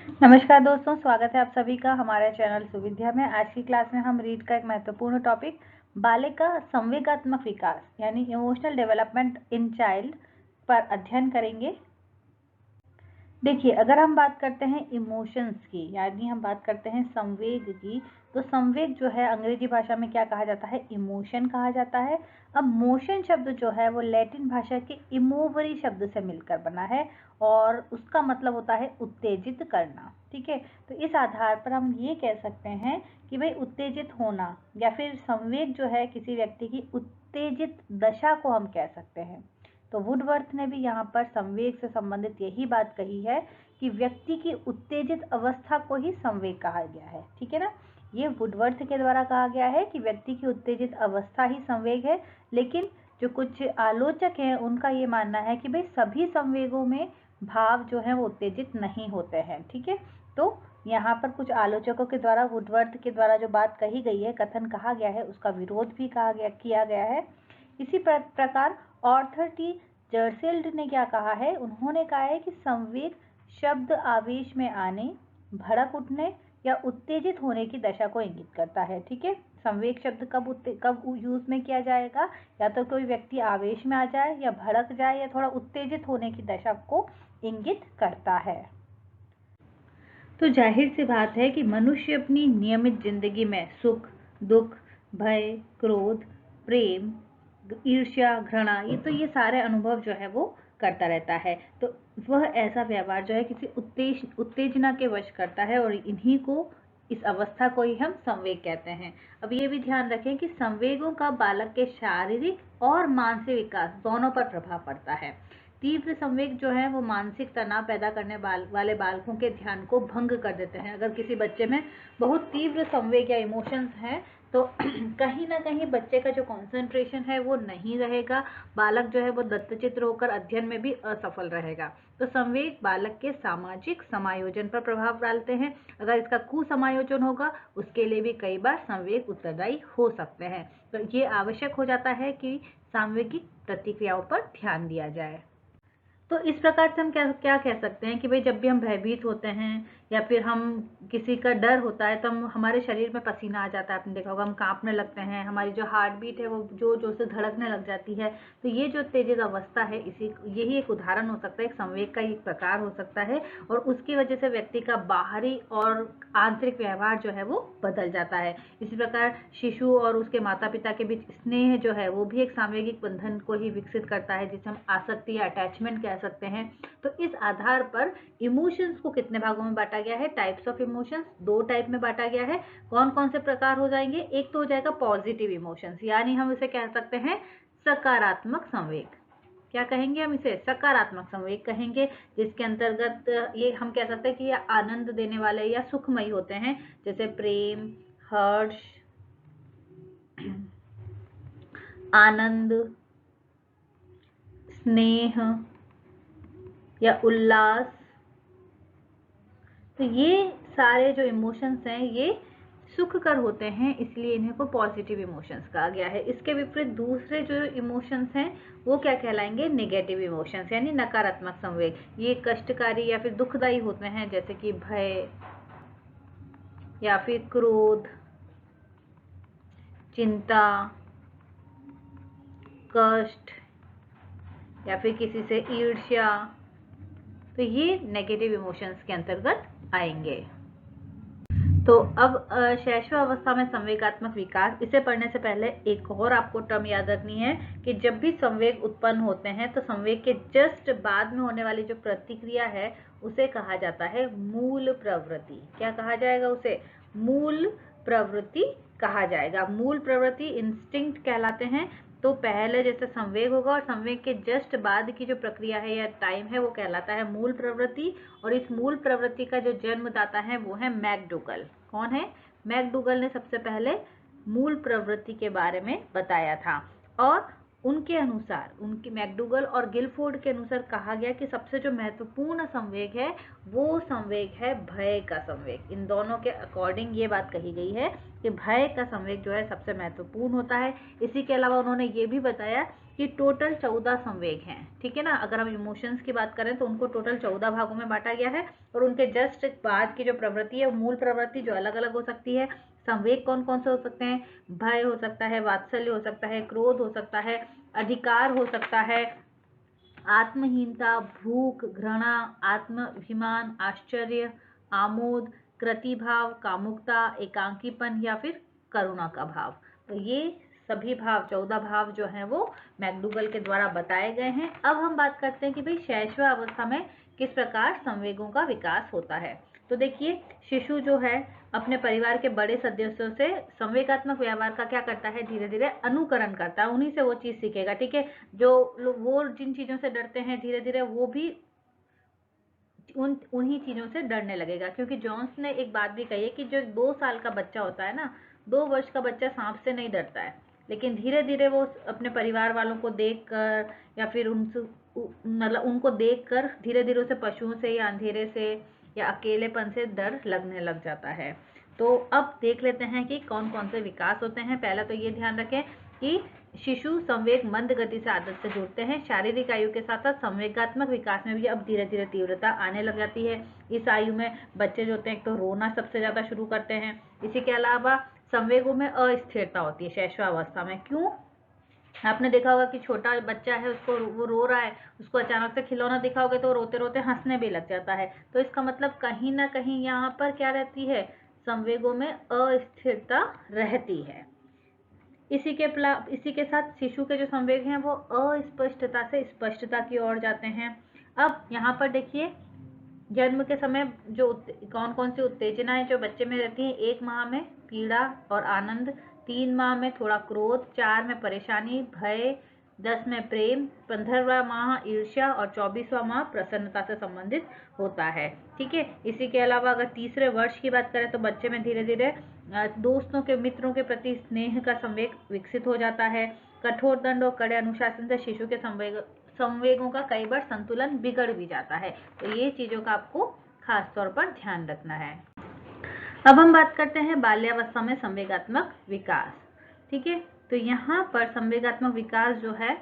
नमस्कार दोस्तों, स्वागत है आप सभी का हमारे चैनल सुविद्या में। आज की क्लास में हम रीड का एक महत्वपूर्ण टॉपिक बालिका का संवेगात्मक विकास यानी इमोशनल डेवलपमेंट इन चाइल्ड पर अध्ययन करेंगे। देखिए, अगर हम बात करते हैं इमोशंस की यानी हम बात करते हैं संवेग की, तो संवेग जो है अंग्रेजी भाषा में क्या कहा जाता है? इमोशन कहा जाता है। अब मोशन शब्द जो है वो लैटिन भाषा के इमोवरी शब्द से मिलकर बना है और उसका मतलब होता है उत्तेजित करना। ठीक है, तो इस आधार पर हम ये कह सकते हैं कि भाई उत्तेजित होना या फिर संवेग जो है किसी व्यक्ति की उत्तेजित दशा को हम कह सकते हैं। तो वुडवर्थ ने भी यहाँ पर संवेग से संबंधित यही बात कही है कि व्यक्ति की उत्तेजित अवस्था को ही संवेग कहा गया है। ठीक है ना, ये वुडवर्थ के द्वारा कहा गया है कि व्यक्ति की उत्तेजित अवस्था ही संवेग है, लेकिन जो कुछ आलोचक हैं उनका ये मानना है कि भाई सभी संवेगों में भाव जो है वो उत्तेजित नहीं होते हैं। ठीक है, तो यहाँ पर कुछ आलोचकों के द्वारा वुडवर्थ के द्वारा जो बात कही गई है, कथन कहा गया है, उसका विरोध भी किया गया है। इसी प्रकार ऑर्थर टी जर्सेल्ड ने क्या कहा है? उन्होंने कहा है कि संवेग शब्द आवेश में आने, भड़क उठने या उत्तेजित होने की दशा को इंगित करता है। ठीक है, संवेग शब्द कब यूज में किया जाएगा? या तो कोई व्यक्ति आवेश में आ जाए या भड़क जाए या थोड़ा उत्तेजित होने की दशा को इंगित करता है। तो जाहिर सी बात है कि मनुष्य अपनी नियमित जिंदगी में सुख, दुख, भय, क्रोध, प्रेम, ईर्ष्या, घृणा, ये सारे अनुभव जो है वो करता रहता है। तो वह ऐसा व्यवहार जो है किसी उत्तेजना के वश करता है और इन्हीं को, इस अवस्था को ही हम संवेग कहते हैं। अब ये भी ध्यान रखें कि संवेगों का बालक के शारीरिक और मानसिक विकास दोनों पर प्रभाव पड़ता है। तीव्र संवेग जो है वो मानसिक तनाव पैदा करने वाले बालकों के ध्यान को भंग कर देते हैं। अगर किसी बच्चे में बहुत तीव्र संवेग या इमोशंस हैं तो कहीं ना कहीं बच्चे का जो कंसंट्रेशन है वो नहीं रहेगा, बालक जो है वो दत्तचित्र होकर अध्ययन में भी असफल रहेगा। तो संवेग बालक के सामाजिक समायोजन पर प्रभाव डालते हैं। अगर इसका कुसमायोजन होगा उसके लिए भी कई बार संवेग उत्तरदायी हो सकते हैं। तो ये आवश्यक हो जाता है कि सांवेगिक प्रतिक्रियाओं पर ध्यान दिया जाए। तो इस प्रकार से हम क्या कह सकते हैं कि भाई जब भी हम भयभीत होते हैं या फिर हम किसी का डर होता है तो हमारे शरीर में पसीना आ जाता है। आपने देखा होगा, हम कांपने लगते हैं, हमारी जो हार्ट बीट है वो जोर से धड़कने लग जाती है। तो ये जो उत्तेजित अवस्था है यही एक उदाहरण हो सकता है, एक संवेग का एक प्रकार हो सकता है और उसकी वजह से व्यक्ति का बाहरी और आंतरिक व्यवहार जो है वो बदल जाता है। इसी प्रकार शिशु और उसके माता पिता के बीच स्नेह जो है वो भी एक सामूहिक बंधन को ही विकसित करता है, जिसे हम आसक्ति या अटैचमेंट कह सकते हैं। तो इस आधार पर इमोशंस को कितने भागों में बांटा गया है? टाइप्स ऑफ इमोशंस दो टाइप में बांटा गया है। कौन कौन से प्रकार हो जाएंगे? एक तो हो जाएगा पॉजिटिव इमोशंस, यानी हम इसे कह सकते हैं सकारात्मक संवेग। क्या कहेंगे हम इसे? सकारात्मक संवेग कहेंगे, जिसके अंतर्गत ये हम कह सकते हैं कि ये आनंद देने वाले या सुखमयी होते हैं, जैसे प्रेम, हर्ष, आनंद, स्नेह या उल्लास। तो ये सारे जो इमोशंस हैं ये सुखकर होते हैं, इसलिए इन्हें को पॉजिटिव इमोशंस कहा गया है। इसके विपरीत दूसरे जो इमोशंस हैं वो क्या कहलाएंगे? नेगेटिव इमोशंस यानी नकारात्मक संवेग। ये कष्टकारी या फिर दुखदायी होते हैं, जैसे कि भय या फिर क्रोध, चिंता, कष्ट या फिर किसी से ईर्ष्या। तो ये नेगेटिव इमोशंस के अंतर्गत आएंगे। तो अब शैशवावस्था में संवेगात्मक विकास, इसे पढ़ने से पहले एक और आपको टर्म याद रखनी है कि जब भी संवेग उत्पन्न होते हैं तो संवेग के जस्ट बाद में होने वाली जो प्रतिक्रिया है उसे कहा जाता है मूल प्रवृत्ति। क्या कहा जाएगा उसे? मूल प्रवृत्ति कहा जाएगा। मूल प्रवृत्ति इंस्टिंक्ट कहलाते हैं। तो पहले जैसे संवेग होगा और संवेग के जस्ट बाद की जो प्रक्रिया है या टाइम है वो कहलाता है मूल प्रवृत्ति। और इस मूल प्रवृत्ति का जो जन्मदाता है वो है मैकडूगल। कौन है? मैकडूगल ने सबसे पहले मूल प्रवृत्ति के बारे में बताया था और उनके अनुसार, उनके मैकडूगल और गिलफोर्ड के अनुसार कहा गया कि सबसे जो महत्वपूर्ण संवेग है वो संवेग है भय का संवेग। इन दोनों के अकॉर्डिंग ये बात कही गई है कि भय का संवेग जो है सबसे महत्वपूर्ण होता है। इसी के अलावा उन्होंने ये भी बताया कि टोटल 14 संवेग हैं, ठीक है ना। अगर हम इमोशंस की बात करें तो उनको टोटल 14 भागों में बांटा गया है, और उनके जस्ट बाद की जो प्रवृत्ति है, मूल प्रवृत्ति जो अलग अलग हो सकती है। संवेग कौन कौन से हो सकते हैं? भय हो सकता है, वात्सल्य हो सकता है, क्रोध हो सकता है, अधिकार हो सकता है, आत्महीनता, भूख, घृणा, आत्माभिमान, आश्चर्य, आमोद, कृतिभाव, कामुकता, एकांकीपन या फिर करुणा का भाव। तो ये सभी भाव 14 भाव जो हैं वो मैकडूगल के द्वारा बताए गए हैं। अब हम बात करते हैं कि भाई शैशव अवस्था में किस प्रकार संवेगों का विकास होता है। तो देखिए, शिशु जो है अपने परिवार के बड़े सदस्यों से संवेगात्मक व्यवहार का क्या करता है? धीरे धीरे अनुकरण करता है, उन्हीं से वो चीज सीखेगा, ठीक है। जो वो जिन चीजों से डरते हैं, धीरे धीरे वो भी उन्हीं चीजों से डरने लगेगा। क्योंकि जॉन्स ने एक बात भी कही है कि जो 2 साल का बच्चा होता है ना, 2 वर्ष का बच्चा सांप से नहीं डरता है, लेकिन धीरे धीरे वो अपने परिवार वालों को देखकर या फिर उनसे मतलब उनको देखकर धीरे धीरे उसे पशुओं से या अंधेरे से या अकेलेपन से डर लगने लग जाता है। तो अब देख लेते हैं कि कौन कौन से विकास होते हैं। पहला तो ये ध्यान रखें कि शिशु संवेग मंद गति से आदत से जुड़ते हैं। शारीरिक आयु के साथ साथ संवेगात्मक विकास में भी अब धीरे धीरे तीव्रता आने लग जाती है। इस आयु में बच्चे जो होते हैं तो रोना सबसे ज्यादा शुरू करते हैं। इसी के अलावा संवेगों में अस्थिरता होती है शैशवावस्था में। क्यों? आपने देखा होगा कि छोटा बच्चा है, उसको वो रो रहा है, उसको अचानक से खिलौना दिखाओगे तो रोते रोते हंसने भी लग जाता है। तो इसका मतलब कहीं ना कहीं यहाँ पर क्या रहती है? संवेगों में अस्थिरता रहती है। इसी के साथ शिशु के जो संवेग हैं वो अस्पष्टता से स्पष्टता की ओर जाते हैं। अब यहाँ पर देखिए, जन्म के समय जो कौन कौन सी उत्तेजनाएं जो बच्चे में रहती हैं? 1 माह में पीड़ा और आनंद, 3 माह में थोड़ा क्रोध, 4 में परेशानी, भय, 10 में प्रेम, 15वां माह ईर्ष्या और 24वां माह प्रसन्नता से संबंधित होता है, ठीक है। इसी के अलावा अगर तीसरे वर्ष की बात करें तो बच्चे में धीरे धीरे दोस्तों के, मित्रों के प्रति स्नेह का संवेग विकसित हो जाता है। कठोर दंड और कड़े अनुशासन से शिशु के संवेगों का कई बार संतुलन बिगड़ भी जाता है। तो ये चीजों का आपको खास तौर पर ध्यान रखना है। अब हम बात करते हैं बाल्यावस्था में संवेगात्मक विकास, ठीक है। तो यहाँ पर संवेगात्मक विकास जो है,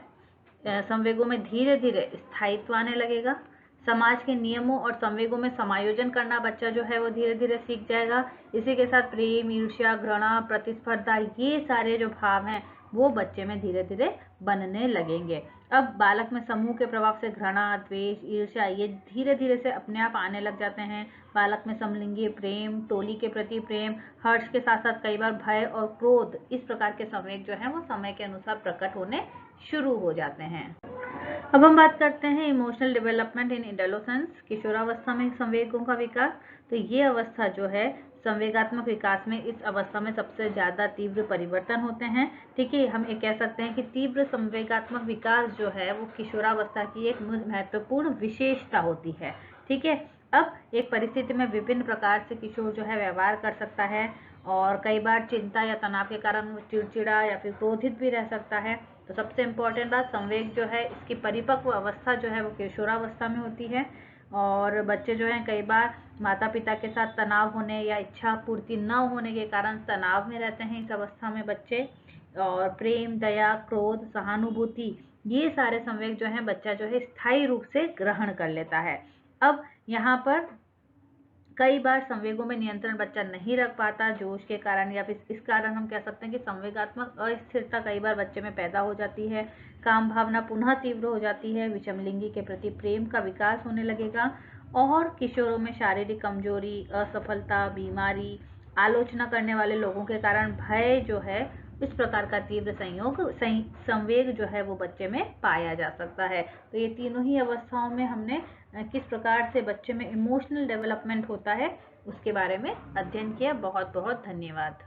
संवेगों में धीरे धीरे स्थायित्व आने लगेगा। समाज के नियमों और संवेगों में समायोजन करना बच्चा जो है वो धीरे धीरे सीख जाएगा। इसी के साथ प्रेम, ईर्ष्या, घृणा, प्रतिस्पर्धा, ये सारे जो भाव हैं वो बच्चे में धीरे धीरे बनने लगेंगे। अब बालक में समूह के प्रभाव से घृणा, द्वेष, ईर्ष्या ये धीरे धीरे से अपने आप आने लग जाते हैं। बालक में समलिंगी प्रेम, टोली के प्रति प्रेम, हर्ष के साथ साथ कई बार भय और क्रोध, इस प्रकार के संवेग जो है वो समय के अनुसार प्रकट होने शुरू हो जाते हैं। अब हम बात करते हैं इमोशनल डेवलपमेंट इन एडोलेसेंस, किशोरावस्था में संवेगों का विकास। तो ये अवस्था जो है संवेगात्मक विकास में, इस अवस्था में सबसे ज्यादा तीव्र परिवर्तन होते हैं, ठीक है। हम ये कह सकते हैं कि तीव्र संवेगात्मक विकास जो है वो किशोरावस्था की एक महत्वपूर्ण विशेषता होती है, ठीक है। अब एक परिस्थिति में विभिन्न प्रकार से किशोर जो है व्यवहार कर सकता है, और कई बार चिंता या तनाव के कारण वो चिड़चिड़ा या फिर क्रोधित भी रह सकता है। तो सबसे इम्पोर्टेंट बात, संवेग जो है इसकी परिपक्व अवस्था जो है वो किशोरावस्था में होती है। और बच्चे जो हैं कई बार माता पिता के साथ तनाव होने या इच्छा पूर्ति न होने के कारण तनाव में रहते हैं इस अवस्था में बच्चे। और प्रेम, दया, क्रोध, सहानुभूति, ये सारे संवेग जो हैं बच्चा जो है स्थायी रूप से ग्रहण कर लेता है। अब यहाँ पर कई बार संवेगों में नियंत्रण बच्चा नहीं रख पाता जोश के कारण, या फिर इस कारण हम कह सकते हैं कि संवेगात्मक अस्थिरता कई बार बच्चे में पैदा हो जाती है। काम भावना पुनः तीव्र हो जाती है, विषमलिंगी के प्रति प्रेम का विकास होने लगेगा, और किशोरों में शारीरिक कमजोरी, असफलता, बीमारी, आलोचना करने वाले लोगों के कारण भय जो है, इस प्रकार का तीव्र संवेग जो है वो बच्चे में पाया जा सकता है। तो ये तीनों ही अवस्थाओं में हमने किस प्रकार से बच्चे में इमोशनल डेवलपमेंट होता है उसके बारे में अध्ययन किया। बहुत बहुत धन्यवाद।